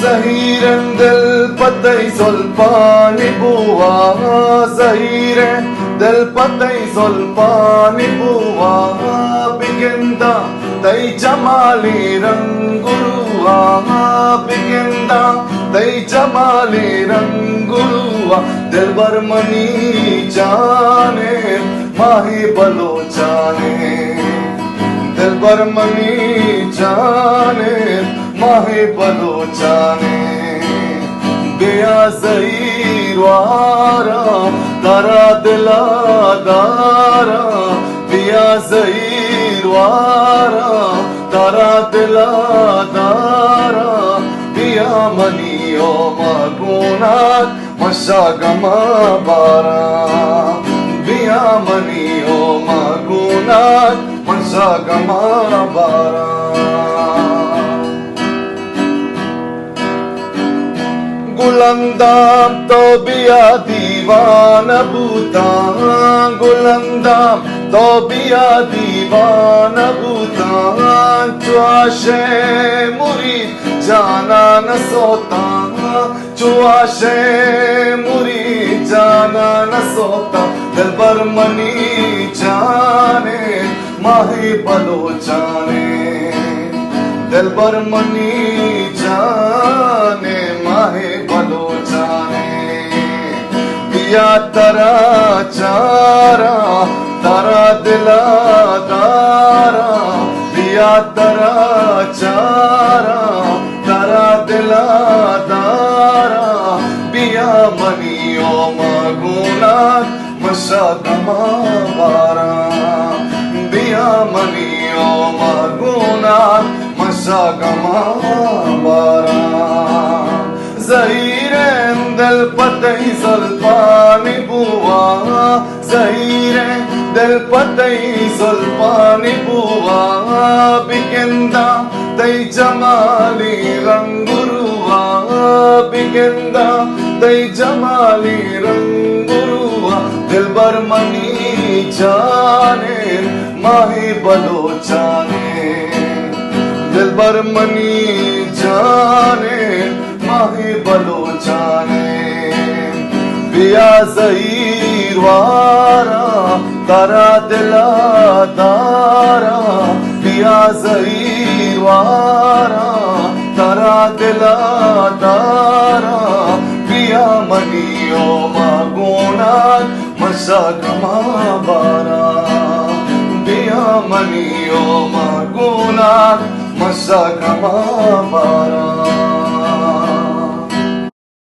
Zahiren del patay solpani buwa, Zahiren del patay solpani buwa, Bigenda tay jamali ranguruwa, Bigenda tay jamali ranguruwa, Dilbar mani jaane mahi balochane, Dilbar mani jaane mahe balochane, beya zahir wara tara dila dara, beya zahir wara tara dila dara, beya mani o magunat mashagama bara, beya mani o magunat mashagama bara. गुलंदाम तो बिया दीवाना बूता, गुलंदाम तो बिया दीवाना बूता, चुआशे मुरी जाना न सोता, चुआशे मुरी जाना न सोता, दिलबर मनी जाने माही बलोचाने, दिलबर मनी जाने माहे बलोचाने, पिया तरा चारा तारा दिला दारा, पिया तरा चारा तारा दिला दारा, पिया मनियो मगुनात मशागमा बारा, पिया मनियो मगुनात mashagama bara. Zahiren del patay solpani buwa, Zahiren del patay solpani buwa, Bigenda tay jamali ranguruwa, Bigenda tay jamali ranguruwa, Dilbar mani jaane mahi balochane, दिलबर मनी जाने माही बलोचाने, बिया ज़हीर वारा तारा दिला दारा, बिया ज़हीर वारा तारा दिला दारा, बिया मनियो मागुनात मशागमा बारा, बिया मनियो मागुनात mashagama bara.